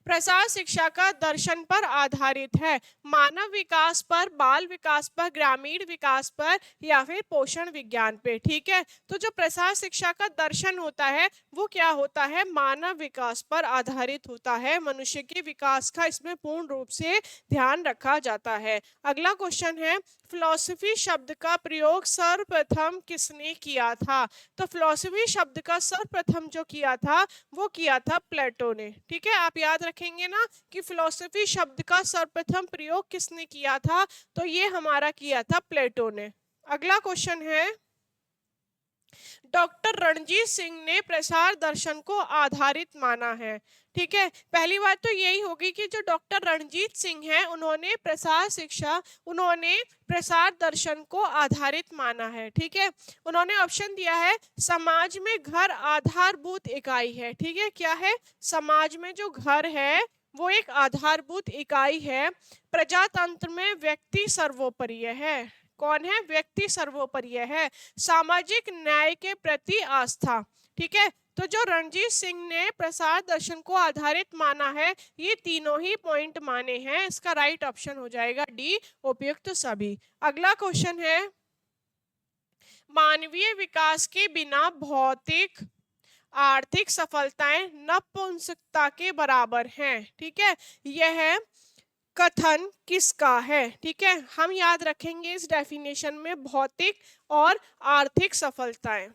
प्रसार शिक्षा का दर्शन पर आधारित है, मानव विकास पर, बाल विकास पर, ग्रामीण विकास पर, या फिर पोषण विज्ञान पे। ठीक है, तो जो प्रसार शिक्षा का दर्शन होता है वो क्या होता है, मानव विकास पर आधारित होता है, मनुष्य के विकास का इसमें पूर्ण रूप से ध्यान रखा जाता है। अगला क्वेश्चन है, फिलॉसफी शब्द का प्रयोग सर्वप्रथम किसने किया था? तो फिलॉसफी शब्द का सर्वप्रथम जो किया था वो किया था प्लेटो ने। ठीक है, आप याद रखेंगे ना कि फिलॉसफी शब्द का सर्वप्रथम प्रयोग किसने किया था, तो ये हमारा किया था प्लेटो ने। अगला क्वेश्चन है, डॉक्टर रणजीत सिंह ने प्रसार दर्शन को आधारित माना है। ठीक है, पहली बात तो यही होगी कि जो डॉक्टर रणजीत सिंह हैं उन्होंने प्रसार शिक्षा, उन्होंने प्रसार दर्शन को आधारित माना है। ठीक है, उन्होंने ऑप्शन दिया है, समाज में घर आधारभूत इकाई है। ठीक है, क्या है, समाज में जो घर है वो एक आधारभूत इकाई है, प्रजातंत्र में व्यक्ति सर्वोपरि है। कौन है, व्यक्ति सर्वोपरि है, सामाजिक न्याय के प्रति आस्था। ठीक है, तो जो रणजीत सिंह ने प्रसार दर्शन को आधारित माना है, ये तीनों ही पॉइंट माने हैं, इसका राइट ऑप्शन हो जाएगा डी, उपयुक्त सभी। अगला क्वेश्चन है, मानवीय विकास के बिना भौतिक आर्थिक सफलताएं नपुंसकता के बराबर हैं। ठीक है, यह कथन किसका है? ठीक है, हम याद रखेंगे इस डेफिनेशन में भौतिक और आर्थिक सफलताएं।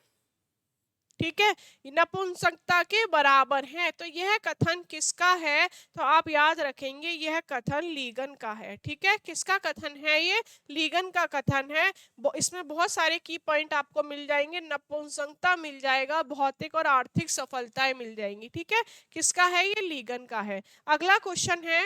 ठीक है, नपुंसकता के बराबर है, तो यह कथन किसका है? तो आप याद रखेंगे यह कथन लीगन का है। ठीक है, किसका कथन है ये? लीगन का कथन है। इसमें बहुत सारे की पॉइंट आपको मिल जाएंगे, नपुंसकता मिल जाएगा, भौतिक और आर्थिक सफलताएं मिल जाएंगी। ठीक है, किसका है ये? लीगन का है। अगला क्वेश्चन है,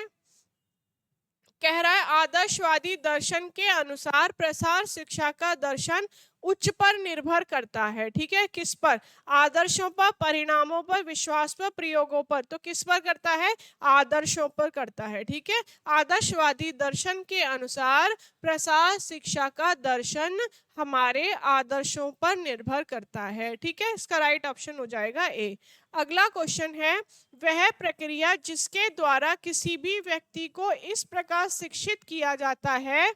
कह रहा है आदर्शवादी दर्शन के अनुसार प्रसार शिक्षा का दर्शन उच्च पर निर्भर करता है। ठीक है, किस पर? आदर्शों पर, परिणामों पर, विश्वास पर, प्रयोगों पर। तो किस पर करता है? आदर्शों पर करता है। ठीक है, आदर्शवादी दर्शन के अनुसार प्रसार शिक्षा का दर्शन हमारे आदर्शों पर निर्भर करता है। ठीक है, इसका राइट ऑप्शन हो जाएगा ए। अगला क्वेश्चन है, वह प्रक्रिया जिसके द्वारा किसी भी व्यक्ति को इस प्रकार शिक्षित किया जाता है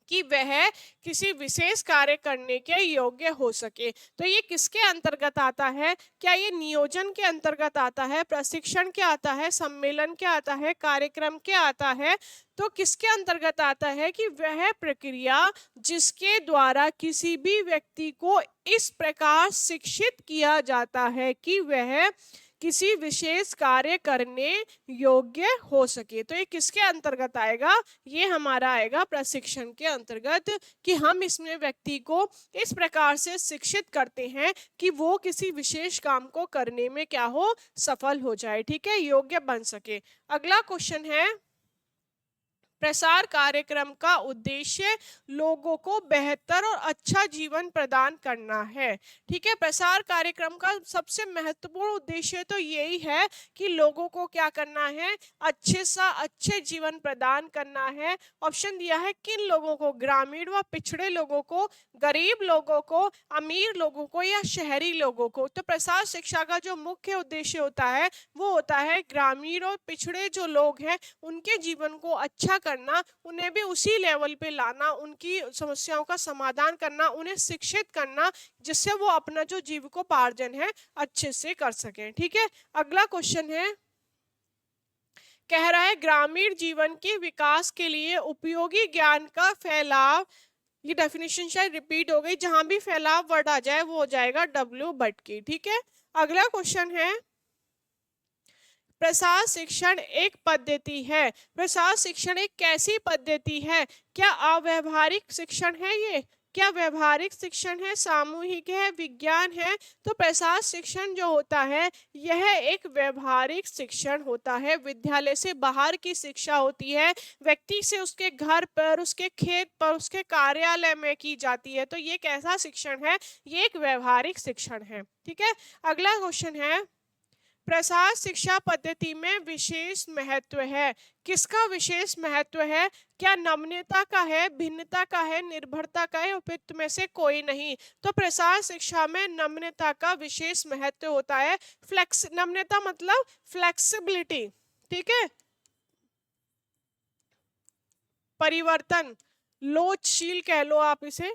कि वह किसी विशेष कार्य करने के योग्य हो सके, तो ये किसके अंतर्गत आता है? क्या ये नियोजन के अंतर्गत आता है, प्रशिक्षण के आता है, सम्मेलन के आता है, कार्यक्रम के आता है? तो किसके अंतर्गत आता है कि वह प्रक्रिया जिसके द्वारा किसी भी व्यक्ति को इस प्रकार शिक्षित किया जाता है कि वह किसी विशेष कार्य करने योग्य हो सके। तो ये किसके अंतर्गत आएगा? ये हमारा आएगा प्रशिक्षण के अंतर्गत, कि हम इसमें व्यक्ति को इस प्रकार से शिक्षित करते हैं कि वो किसी विशेष काम को करने में क्या हो, सफल हो जाए। ठीक है, योग्य बन सके। अगला क्वेश्चन है, प्रसार कार्यक्रम का उद्देश्य लोगों को बेहतर और अच्छा जीवन प्रदान करना है। ठीक है, प्रसार कार्यक्रम का सबसे महत्वपूर्ण उद्देश्य तो यही है कि लोगों को क्या करना है, अच्छे सा अच्छे जीवन प्रदान करना है। ऑप्शन दिया है, किन लोगों को? ग्रामीण व पिछड़े लोगों को, गरीब लोगों को, अमीर लोगों को, या शहरी लोगों को। तो प्रसार शिक्षा का जो मुख्य उद्देश्य होता है वो होता है ग्रामीण और पिछड़े जो लोग हैं उनके जीवन को अच्छा करना, उन्हें भी उसी लेवल पे लाना, उनकी समस्याओं का समाधान करना, उन्हें शिक्षित करना, जिससे वो अपना जो जीविकोपार्जन है अच्छे से कर सकें। ठीक है, अगला क्वेश्चन है, कह रहा है ग्रामीण जीवन के विकास के लिए उपयोगी ज्ञान का फैलाव। ये डेफिनेशन शायद रिपीट हो गई, जहां भी फैलाव वर्ड आ जाए वो हो जाएगा डब्ल्यू बट की। ठीक है, अगला क्वेश्चन है, प्रसार शिक्षण एक पद्धति है। प्रसार शिक्षण एक कैसी पद्धति है? क्या अव्यवहारिक शिक्षण है ये? क्या व्यवहारिक शिक्षण है, सामूहिक है, विज्ञान है? तो प्रसार शिक्षण जो होता है यह एक व्यवहारिक शिक्षण होता है, विद्यालय से बाहर की शिक्षा होती है, व्यक्ति से उसके घर पर, उसके खेत पर, उसके कार्यालय में की जाती है। तो ये कैसा शिक्षण है? ये एक व्यवहारिक शिक्षण है। ठीक है, अगला क्वेश्चन है, प्रसार शिक्षा पद्धति में विशेष महत्व है। किसका विशेष महत्व है? क्या नम्यता का है, भिन्नता का है, निर्भरता का है? उपयुक्त में से कोई नहीं। तो प्रसार शिक्षा में नम्यता का विशेष महत्व होता है। नम्यता मतलब फ्लेक्सिबिलिटी, ठीक है। परिवर्तन, लोचशील कह लो आप इसे,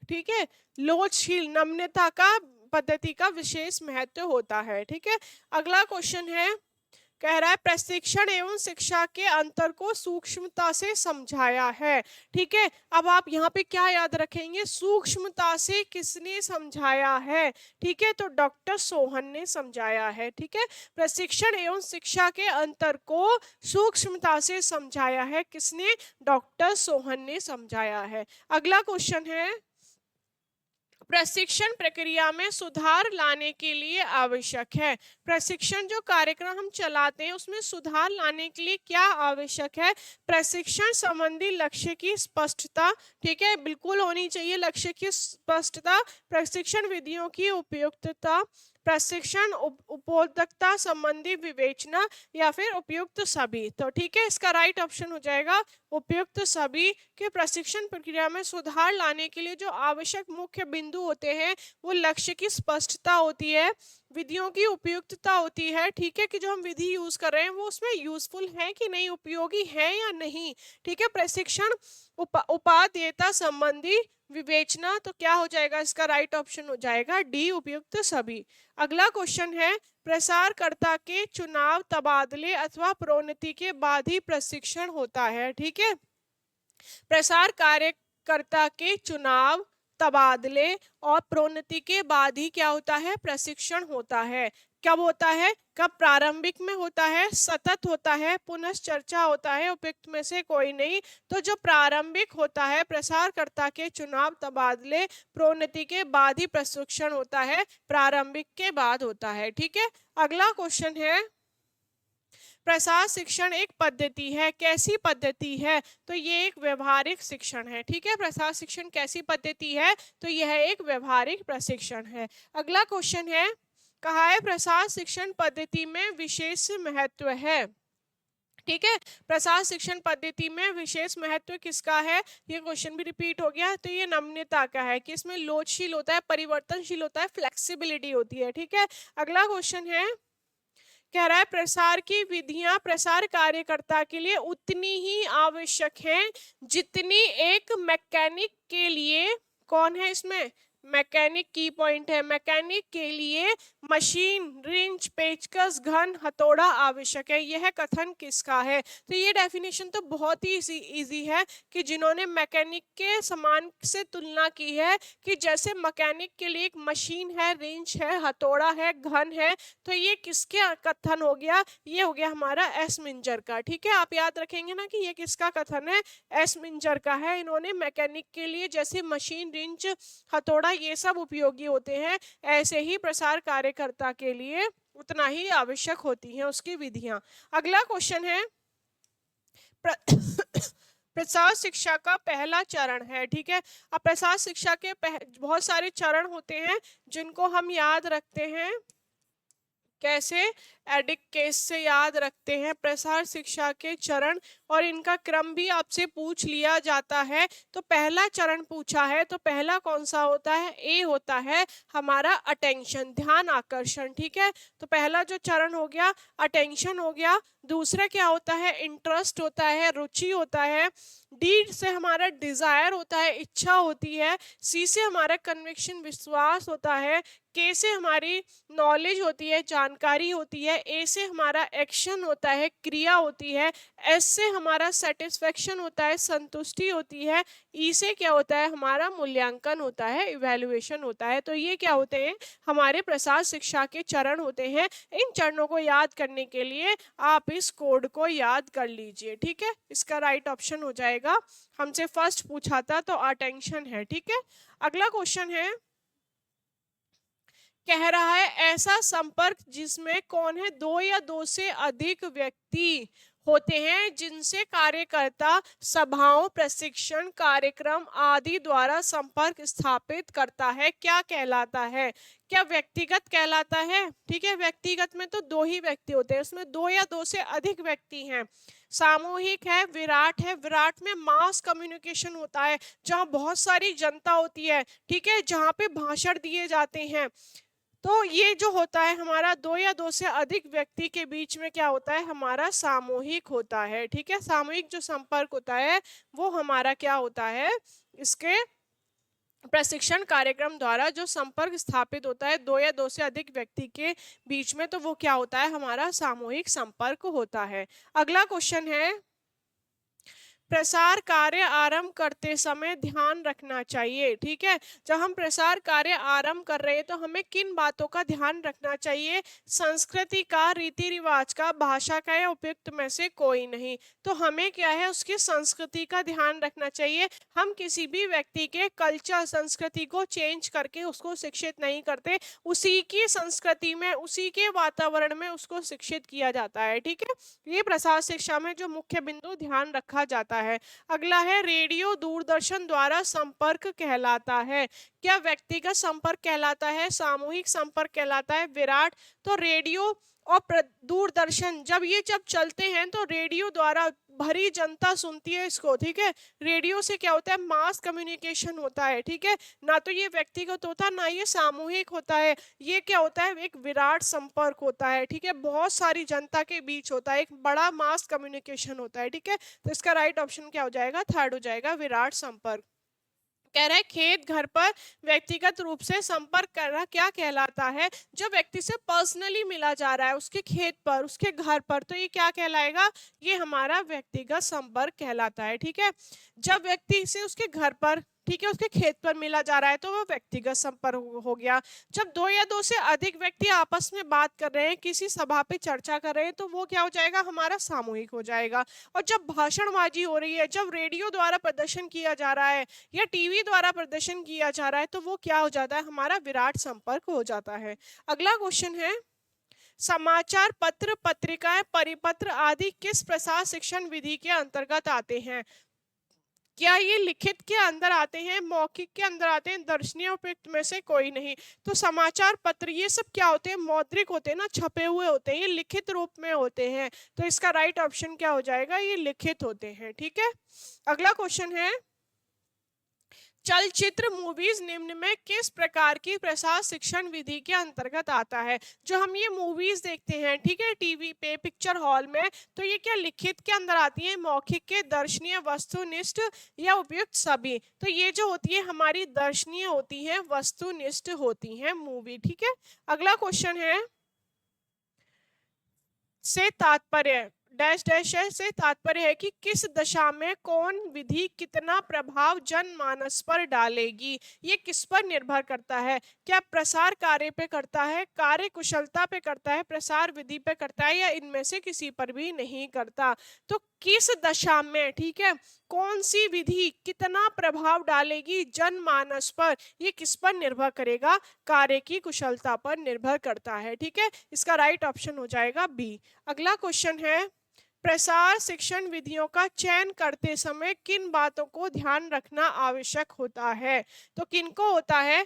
ठीक है। लोचशील, नम्रता का पद्धति का विशेष महत्व होता है, ठीक है। अगला क्वेश्चन है, कह रहा है प्रशिक्षण एवं शिक्षा के अंतर को सूक्ष्मता से समझाया है, ठीक है। अब आप यहाँ पे क्या याद रखेंगे, सूक्ष्मता से किसने समझाया है, ठीक है, तो डॉक्टर सोहन ने समझाया है, ठीक है। प्रशिक्षण एवं शिक्षा के अंतर को सूक्ष्मता से समझाया है किसने, डॉक्टर सोहन ने समझाया है। अगला क्वेश्चन है, प्रशिक्षण प्रक्रिया में सुधार लाने के लिए आवश्यक है, प्रशिक्षण जो कार्यक्रम हम चलाते हैं उसमें सुधार लाने के लिए क्या आवश्यक है, प्रशिक्षण संबंधी लक्ष्य की स्पष्टता, ठीक है, बिल्कुल होनी चाहिए लक्ष्य की स्पष्टता, प्रशिक्षण विधियों की उपयुक्तता, प्रशिक्षण उपयोगिता संबंधी विवेचना, या फिर उपयुक्त सभी। तो ठीक है, इसका राइट ऑप्शन हो जाएगा उपयुक्त सभी। के प्रशिक्षण प्रक्रिया में सुधार लाने के लिए जो आवश्यक मुख्य बिंदु होते हैं वो लक्ष्य की स्पष्टता होती है, विधियों की उपयुक्तता होती है, ठीक है, कि जो हम विधि यूज कर रहे हैं वो उसमें यूजफुल है कि नहीं, उपयोगी है या नहीं, ठीक है। प्रशिक्षण उपादेयता संबंधी विवेचना, तो क्या हो जाएगा, इसका राइट ऑप्शन हो जाएगा डी उपयुक्त सभी। अगला क्वेश्चन है, प्रसारकर्ता के चुनाव, तबादले अथवा प्रोन्नति के बाद ही प्रशिक्षण होता है, ठीक है। प्रसार कार्यकर्ता के चुनाव, तबादले और प्रोन्नति के बाद ही क्या होता है, प्रशिक्षण होता है। कब होता है, कब, प्रारंभिक में होता है, सतत होता है, पुनश्चर्चा होता है, उपयुक्त में से कोई नहीं। तो जो प्रारंभिक होता है, प्रसारकर्ता के चुनाव, तबादले, प्रोन्नति के बाद ही प्रशिक्षण होता है, प्रारंभिक के बाद होता है, ठीक है। अगला क्वेश्चन है, प्रसार शिक्षण एक पद्धति है, कैसी पद्धति है, तो ये एक व्यवहारिक शिक्षण है, ठीक है। प्रसार शिक्षण कैसी पद्धति है, तो यह एक व्यवहारिक प्रशिक्षण है। अगला क्वेश्चन है, कहा है प्रसार शिक्षण पद्धति में विशेष महत्व है, ठीक है। प्रसार शिक्षण पद्धति में विशेष महत्व किसका है, ये क्वेश्चन भी रिपीट हो गया, तो ये नम्रता का है कि इसमें लोचशील होता है, परिवर्तनशील होता है, फ्लेक्सिबिलिटी होती है, ठीक है। अगला क्वेश्चन है, कह रहा है प्रसार की विधियां प्रसार कार्यकर्ता के लिए उतनी ही आवश्यक हैं जितनी एक मैकेनिक के लिए, कौन है इसमें, मैकेनिक की पॉइंट है, मैकेनिक के लिए मशीन, रिंच, पेचकस, घन, हथौड़ा आवश्यक है। यह कथन किसका है, तो ये डेफिनेशन तो बहुत ही इजी है कि जिन्होंने मैकेनिक के समान से तुलना की है कि जैसे मैकेनिक के लिए एक मशीन है, रिंच है, हथौड़ा है, घन है, तो ये किसके कथन हो गया, ये हो गया हमारा एस मिंजर का, ठीक है। आप याद रखेंगे ना कि ये किसका कथन है, एस मिंजर का है। इन्होंने मैकेनिक के लिए जैसे मशीन, रिंच, हथौड़ा ये सब उपयोगी होते हैं, ऐसे ही प्रसार कार्यकर्ता के लिए उतना ही आवश्यक होती हैं उसकी विधियां। अगला क्वेश्चन है, प्रसार शिक्षा का पहला चरण है, ठीक है। अब प्रसार शिक्षा के बहुत सारे चरण होते हैं जिनको हम याद रखते हैं, कैसे, एडिक केस से याद रखते हैं प्रसार शिक्षा के चरण, और इनका क्रम भी आपसे पूछ लिया जाता है। तो पहला चरण पूछा है, तो पहला कौन सा होता है, ए होता है हमारा अटेंशन, ध्यान आकर्षण, ठीक है। तो पहला जो चरण हो गया अटेंशन हो गया। दूसरा क्या होता है, इंटरेस्ट होता है, रुचि होता है। डी से हमारा डिजायर होता है, इच्छा होती है। सी से हमारा कन्विक्शन, विश्वास होता है। के से हमारी नॉलेज होती है, जानकारी होती है। ए से हमारा एक्शन होता है, क्रिया होती है। एस से हमारा सेटिस्फेक्शन होता है, संतुष्टि होती है। ई से क्या होता है, हमारा मूल्यांकन होता है, इवैल्यूएशन होता है। तो ये क्या होते हैं, हमारे प्रसार शिक्षा के चरण होते हैं। इन चरणों को याद करने के लिए आप इस कोड को याद कर लीजिए, ठीक है। इसका राइट ऑप्शन हो जाएगा, हमसे फर्स्ट पूछा था तो अटेंशन है, ठीक है। अगला क्वेश्चन है, कह रहा है ऐसा संपर्क जिसमें कौन है, दो या दो से अधिक व्यक्ति होते हैं जिनसे कार्यकर्ता सभाओं, प्रशिक्षण कार्यक्रम आदि द्वारा संपर्क स्थापित करता है, क्या कहलाता है, क्या व्यक्तिगत कहलाता है, ठीक है। व्यक्तिगत में तो दो ही व्यक्ति होते हैं, उसमें दो या दो से अधिक व्यक्ति हैं। सामूहिक है, विराट है, विराट में मास कम्युनिकेशन होता है जहां बहुत सारी जनता होती है, ठीक है, जहां पे भाषण दिए जाते हैं। तो ये जो होता है हमारा दो या दो से अधिक व्यक्ति के बीच में क्या होता है, हमारा सामूहिक होता है। ठीक है, सामूहिक जो संपर्क होता है वो हमारा क्या होता है, इसके प्रशिक्षण कार्यक्रम द्वारा जो संपर्क स्थापित होता है दो या दो से अधिक व्यक्ति के बीच में, तो वो क्या होता है, हमारा सामूहिक संपर्क होता है। अगला क्वेश्चन है, प्रसार कार्य आरंभ करते समय ध्यान रखना चाहिए। ठीक है, जब हम प्रसार कार्य आरंभ कर रहे हैं तो हमें किन बातों का ध्यान रखना चाहिए, संस्कृति का, रीति रिवाज का, भाषा का, या उपयुक्त में से कोई नहीं। तो हमें क्या है, उसकी संस्कृति का ध्यान रखना चाहिए। हम किसी भी व्यक्ति के कल्चर, संस्कृति को चेंज करके उसको शिक्षित नहीं करते, उसी की संस्कृति में, उसी के वातावरण में उसको शिक्षित किया जाता है। ठीक है, ये प्रसार शिक्षा में जो मुख्य बिंदु ध्यान रखा जाता है। अगला है, रेडियो दूरदर्शन द्वारा संपर्क कहलाता है। क्या व्यक्तिगत संपर्क कहलाता है, सामूहिक संपर्क कहलाता है, विराट? तो रेडियो और दूरदर्शन जब चलते हैं तो रेडियो द्वारा भरी जनता सुनती है इसको। ठीक है, रेडियो से क्या होता है, मास कम्युनिकेशन होता है। ठीक है, ना तो ये व्यक्तिगत होता है ना ये सामूहिक होता है, ये क्या होता है, एक विराट संपर्क होता है। ठीक है, बहुत सारी जनता के बीच होता है, एक बड़ा मास कम्युनिकेशन होता है। ठीक है, तो इसका राइट ऑप्शन क्या हो जाएगा, थर्ड हो जाएगा, विराट संपर्क। कह रहा है, खेत घर पर व्यक्तिगत रूप से संपर्क करना क्या कहलाता है, जो व्यक्ति से पर्सनली मिला जा रहा है, उसके खेत पर, उसके घर पर, तो ये क्या कहलाएगा, ये हमारा व्यक्तिगत संपर्क कहलाता है। ठीक है, जब व्यक्ति से उसके घर पर, ठीक है, उसके खेत पर मिला जा रहा है तो वो व्यक्तिगत संपर्क हो गया। जब दो या दो से अधिक व्यक्ति आपस में बात कर रहे हैं, किसी सभा पे चर्चा कर रहे हैं, तो वो क्या हो जाएगा, हमारा सामूहिक हो जाएगा। और जब भाषणबाजी हो रही है, जब रेडियो द्वारा प्रदर्शन किया जा रहा है या टीवी द्वारा प्रदर्शन किया जा रहा है, तो वो क्या हो जाता है, हमारा विराट संपर्क हो जाता है। अगला क्वेश्चन है, समाचार पत्र, पत्रिकाएं, परिपत्र आदि किस प्रसार शिक्षण विधि के अंतर्गत आते हैं? क्या ये लिखित के अंदर आते हैं, मौखिक के अंदर आते हैं, दर्शनीय, उपयुक्त में से कोई नहीं? तो समाचार पत्र ये सब क्या होते हैं, मौद्रिक होते हैं ना, छपे हुए होते हैं, ये लिखित रूप में होते हैं। तो इसका राइट ऑप्शन क्या हो जाएगा, ये लिखित होते हैं। ठीक है, अगला क्वेश्चन है, चलचित्र, मूवीज निम्न में किस प्रकार की प्रसार शिक्षण विधि के अंतर्गत आता है? जो हम ये मूवीज देखते हैं, ठीक है, टीवी पे, पिक्चर हॉल में, तो ये क्या लिखित के अंदर आती है, मौखिक के, दर्शनीय, वस्तुनिष्ठ, या उपयुक्त सभी? तो ये जो होती है हमारी दर्शनीय होती है, वस्तुनिष्ठ होती है मूवी। ठीक है, अगला क्वेश्चन है, से तात्पर्य डैश डैश से तात्पर्य है कि किस दशा में कौन विधि कितना प्रभाव जनमानस पर डालेगी? ये किस पर निर्भर करता है? क्या प्रसार कार्य पे करता है, कार्य कुशलता पे करता है, प्रसार विधि पे करता है, या इनमें से किसी पर भी नहीं करता? तो किस दशा में, ठीक है, कौन सी विधि कितना प्रभाव डालेगी जनमानस पर, ये किस पर निर्भर करेगा? कार्य की कुशलता पर निर्भर करता है। ठीक है, इसका राइट ऑप्शन हो जाएगा बी। अगला क्वेश्चन है, प्रसार शिक्षण विधियों का चयन करते समय किन बातों को ध्यान रखना आवश्यक होता है? तो किनको होता है,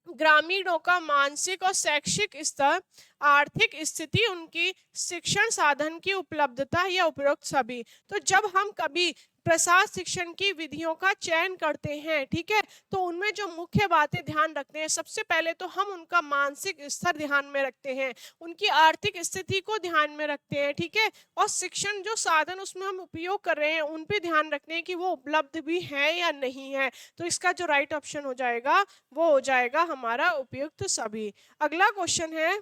ग्रामीणों का मानसिक और शैक्षिक स्तर, आर्थिक स्थिति, उनकी शिक्षण साधन की उपलब्धता, या उपरोक्त सभी? तो जब हम कभी प्रसार शिक्षण की विधियों का चयन करते हैं, ठीक है, तो उनमें जो मुख्य बातें ध्यान रखते हैं, सबसे पहले तो हम उनका मानसिक स्तर ध्यान में रखते हैं, उनकी आर्थिक स्थिति को ध्यान में रखते हैं, ठीक है, और शिक्षण जो साधन उसमें हम उपयोग कर रहे हैं उन पे ध्यान रखते हैं कि वो उपलब्ध भी है या नहीं है। तो इसका जो राइट ऑप्शन हो जाएगा वो हो जाएगा हमारा उपयुक्त सभी। अगला क्वेश्चन है,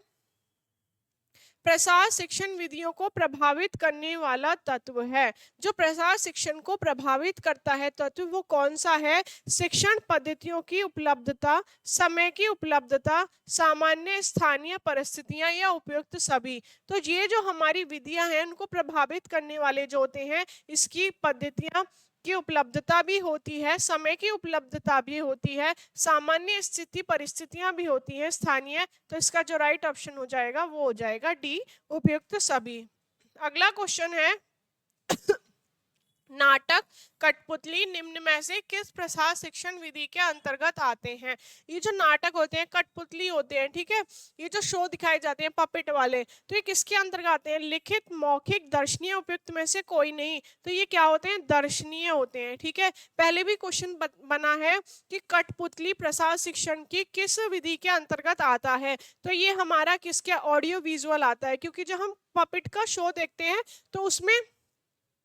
प्रसार शिक्षण विधियों को प्रभावित करने वाला तत्व है। जो प्रसार शिक्षण को प्रभावित करता है तत्व वो कौन सा है? शिक्षण पद्धतियों की उपलब्धता, समय की उपलब्धता, सामान्य स्थानीय परिस्थितियां, या उपयुक्त सभी? तो ये जो हमारी विधियां हैं उनको प्रभावित करने वाले जो होते हैं, इसकी पद्धतियां की उपलब्धता भी होती है, समय की उपलब्धता भी होती है, सामान्य स्थिति परिस्थितियां भी होती हैं, स्थानीय। तो इसका जो राइट ऑप्शन हो जाएगा वो हो जाएगा डी, उपयुक्त सभी। अगला क्वेश्चन है नाटक, कठपुतली निम्न में से किस प्रसार शिक्षण विधि के अंतर्गत आते हैं? ये जो नाटक होते हैं, कठपुतली होते हैं, ठीक है, ये जो शो दिखाए जाते हैं पपेट वाले, तो ये किसके अंतर्गत आते हैं? लिखित, मौखिक, दर्शनीय, उपयुक्त में से कोई नहीं। तो ये क्या होते हैं? दर्शनीय होते हैं, ठीक है। पहले भी क्वेश्चन बना है कि कठपुतली प्रसार शिक्षण की किस विधि के अंतर्गत आता है, तो ये हमारा किसके? ऑडियो विजुअल आता है, क्योंकि जब हम पपेट का शो देखते हैं तो उसमें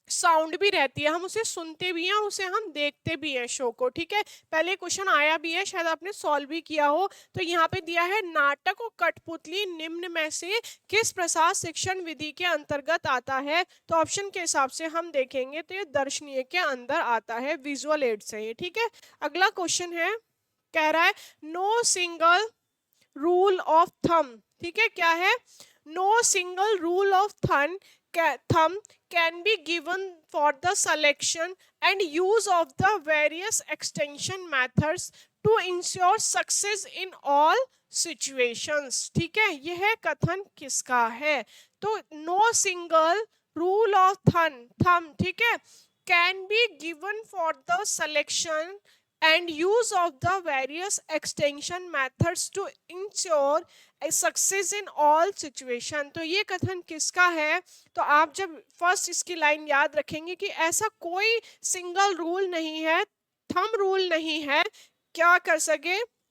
साउंड भी रहती है, हम उसे सुनते भी हैं, उसे हम देखते भी हैं शो को, ठीक है। पहले क्वेश्चन आया भी है, शायद आपने सॉल्व भी किया हो। तो यहाँ पे दिया है नाटक और कठपुतली निम्न में से किस प्रसार शिक्षण विधि के अंतर्गत आता है, तो ऑप्शन के हिसाब से हम देखेंगे तो ये दर्शनीय के अंदर आता है, विजुअल एड से ये, ठीक है। अगला क्वेश्चन है, कह रहा है no single rule of thumb, ठीक है, क्या है? No single rule of thumb can be given for the selection and use of the various extension methods to ensure success in all situations, ठीक है। यह कथन किसका है? तो no single rule of thumb, ठीक है, can be given for the selection and use of the various extension methods to ensure success in all situation. तो ये कथन किसका है? तो आप जब फर्स्ट इसकी लाइन याद रखेंगे कि ऐसा कोई सिंगल रूल नहीं है, थंब रूल नहीं है, क्या कर सके?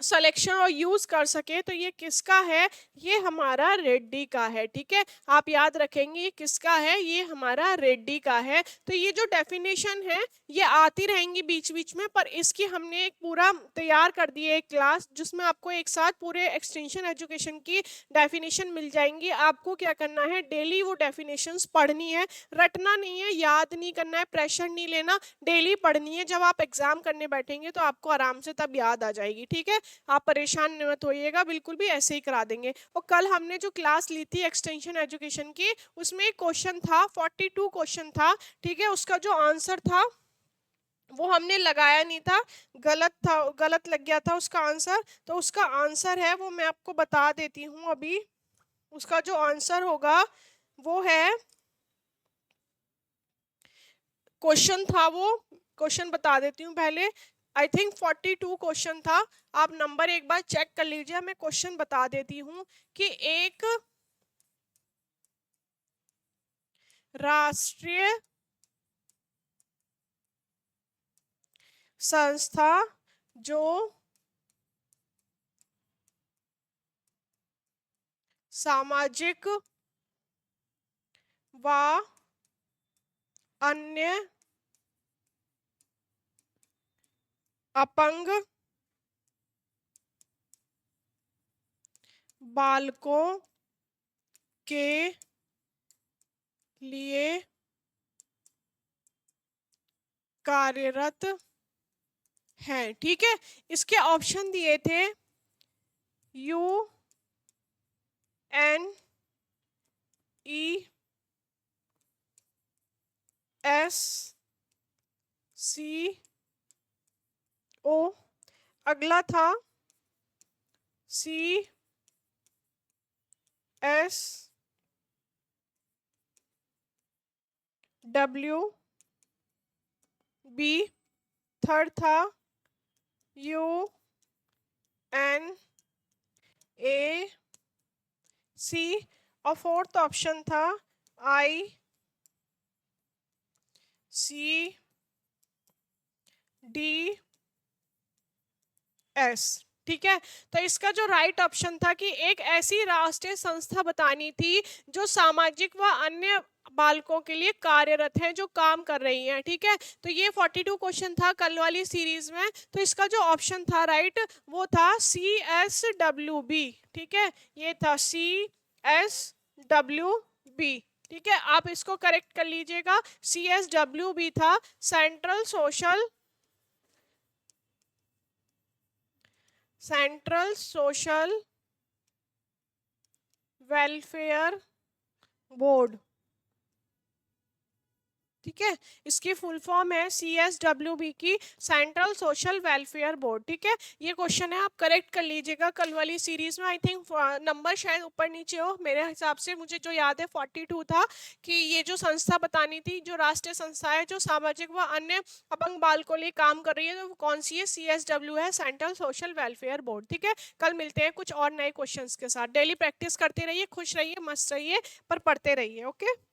सिलेक्शन और यूज कर सके, तो ये किसका है? ये हमारा रेड्डी का है, ठीक है। आप याद रखेंगे ये किसका है? ये हमारा रेड्डी का है। तो ये जो डेफिनेशन है ये आती रहेंगी बीच बीच में, पर इसकी हमने एक पूरा तैयार कर दी है एक क्लास, जिसमें आपको एक साथ पूरे एक्सटेंशन एजुकेशन की डेफिनेशन मिल जाएंगी। आपको क्या करना है? डेली वो डेफिनेशंस पढ़नी है, रटना नहीं है, याद नहीं करना है, प्रेशर नहीं लेना, डेली पढ़नी है। जब आप एग्जाम करने बैठेंगे तो आपको आराम से तब याद आ जाएगी, ठीक है। आप परेशान मत होइएगा, बिल्कुल भी ऐसे ही करा देंगे। और कल हमने जो क्लास ली थी एक्सटेंशन एजुकेशन की, उसमें एक क्वेश्चन था, 42 क्वेश्चन था, ठीक है। उसका जो आंसर था वो हमने लगाया नहीं था, गलत था, गलत लग गया था उसका आंसर। तो उसका आंसर है वो मैं आपको बता देती हूँ अभी। उसका जो आंसर होगा वो है, क्वेश्चन था वो, क्वेश्चन बता देती हूँ पहले। आई थिंक 42 क्वेश्चन था, आप नंबर एक बार चेक कर लीजिए। मैं क्वेश्चन बता देती हूँ कि एक राष्ट्रीय संस्था जो सामाजिक व अन्य अपंग बालकों के लिए कार्यरत है, ठीक है। इसके ऑप्शन दिए थे UN ESCO, अगला था CSWB, थर्ड था UNAC और फोर्थ ऑप्शन था ICDS, ठीक है। तो इसका जो राइट ऑप्शन था कि एक ऐसी राष्ट्रीय संस्था बतानी थी जो सामाजिक व अन्य बालकों के लिए कार्यरत है, जो काम कर रही हैं, ठीक है। तो ये 42 क्वेश्चन था कल वाली सीरीज में। तो इसका जो ऑप्शन था राइट वो था CSWB, ठीक है, ये था CSWB, ठीक है। आप इसको करेक्ट कर लीजिएगा, CSWB था सेंट्रल सोशल वेलफेयर बोर्ड, ठीक है, इसकी फुल फॉर्म है CSWB की, सेंट्रल सोशल वेलफेयर बोर्ड। ठीक है, ये क्वेश्चन है, आप करेक्ट कर लीजिएगा। कल वाली सीरीज में आई थिंक नंबर शायद ऊपर नीचे हो, मेरे हिसाब से मुझे जो याद है 42 था, कि ये जो संस्था बतानी थी, जो राष्ट्रीय संस्था है जो सामाजिक व अन्य अपंग बालकों लिए काम कर रही है, तो वो कौन सी है? CSW है, सेंट्रल सोशल वेलफेयर बोर्ड। ठीक है, कल मिलते हैं कुछ और नए क्वेश्चंस के साथ। डेली प्रैक्टिस करते रहिए, खुश रहिए, मस्त रहिए, पर पढ़ते रहिए। ओके।